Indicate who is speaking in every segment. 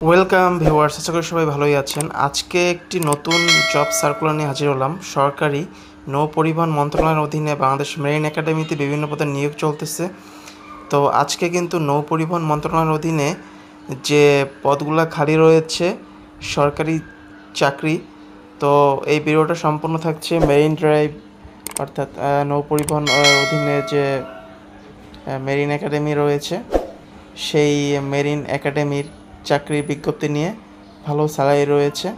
Speaker 1: Welcome viewers, আশা করি সবাই ভালোই আছেন। আজকে একটি নতুন জব সার্কুলার নিয়ে হাজির হলাম। সরকারি নৌ পরিবহন মন্ত্রণালয়ের অধীনে বাংলাদেশ মেরিন একাডেমিতে বিভিন্ন পদে নিয়োগ চলতেছে। তো আজকে কিন্তু নৌ পরিবহন মন্ত্রণালয়ের অধীনে যে পদগুলো খালি রয়েছে সরকারি চাকরি, তো এই ভিডিওটা সম্পূর্ণ থাকছে মেরিন ড্রাইভ অর্থাৎ নৌ পরিবহন অধীনে যে মেরিন একাডেমি রয়েছে সেই মেরিন একাডেমির চাকরির বিজ্ঞপ্তি নিয়ে। ভালো স্যালারি রয়েছে।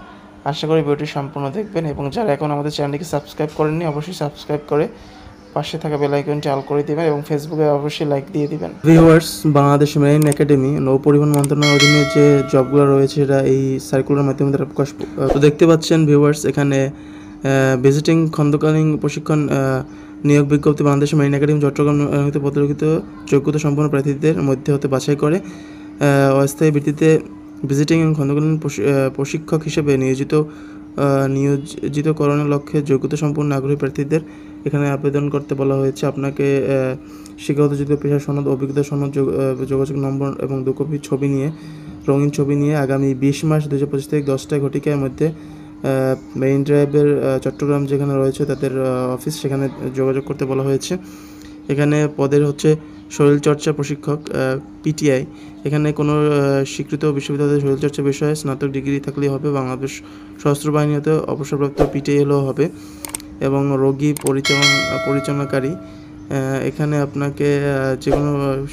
Speaker 1: আশা করি ভিডিওটি সম্পূর্ণ দেখবেন এবং যারা এখন আমাদের চ্যানেলটিকে সাবস্ক্রাইব করেননি অবশ্যই সাবস্ক্রাইব করে পাশে থাকা বেল আইকনটি অল করে দিবেন এবং ফেসবুকে অবশ্যই লাইক দিয়ে দিবেন। ভিউয়ার্স, বাংলাদেশ মেরিন একাডেমি নৌ পরিবহন মন্ত্রণালয়ের অধীনে যে জবগুলো রয়েছে সেটা এই সার্কুলার মাধ্যমে তারা প্রকাশ। তো দেখতে পাচ্ছেন ভিউয়ার্স, এখানে ভিজিটিং খন্দকালীন প্রশিক্ষণ নিয়োগ বিজ্ঞপ্তি বাংলাদেশ মেরিন একাডেমি চট্টগ্রাম প্রতিযোগিত যোগ্যতা সম্পন্ন প্রার্থীদের মধ্যে হতে বাছাই করে অস্থায়ী ভিত্তিতে ভিজিটিং এবং খন্দকালীন প্রশিক্ষক হিসেবে নিয়োজিতকরণের লক্ষ্যে যোগ্যতা সম্পন্ন আগ্রহী প্রার্থীদের এখানে আবেদন করতে বলা হয়েছে। আপনাকে শিক্ষাগত যোগ্যতা, পেশা সনদ, অভিজ্ঞতা সনদ, যোগাযোগ নম্বর এবং 2 কপি রঙিন ছবি নিয়ে আগামী 20 মার্চ 2025 তারিখ 10টা ঘটিকার মধ্যে মেরিন ড্রাইভের চট্টগ্রাম যেখানে রয়েছে তাদের অফিস, সেখানে যোগাযোগ করতে বলা হয়েছে। এখানে পদের হচ্ছে শরীরচর্চা প্রশিক্ষক পিটিআই। এখানে কোনো স্বীকৃত বিশ্ববিদ্যালয়ের শরীরচর্চা বিষয়ে স্নাতক ডিগ্রি থাকলেই হবে। বাংলাদেশ সশস্ত্র বাহিনীতে অবসরপ্রাপ্ত পিটিআই হলেও হবে এবং রোগী পরিচালনাকারী। এখানে আপনাকে যে কোনো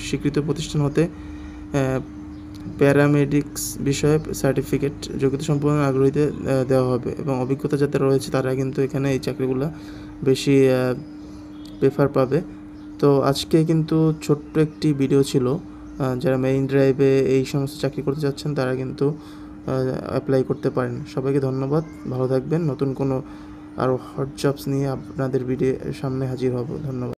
Speaker 1: স্বীকৃত প্রতিষ্ঠান হতে প্যারামেডিক্স বিষয়ে সার্টিফিকেট যোগ্যতা সম্পন্ন আগ্রহীদের দেওয়া হবে এবং অভিজ্ঞতা যাদের রয়েছে তারা কিন্তু এখানে এই চাকরিগুলো বেশি প্রেফার পাবে। তো আজকে কিন্তু ছোট্ট একটি ভিডিও ছিল। যারা মেরিন ড্রাইভে এই সমস্ত চাকরি করতে যাচ্ছেন তারা কিন্তু অ্যাপ্লাই করতে পারেন। সবাইকে ধন্যবাদ, ভালো থাকবেন। নতুন কোনো আরও হট জবস নিয়ে আপনাদের ভিডিও সামনে হাজির হব। ধন্যবাদ।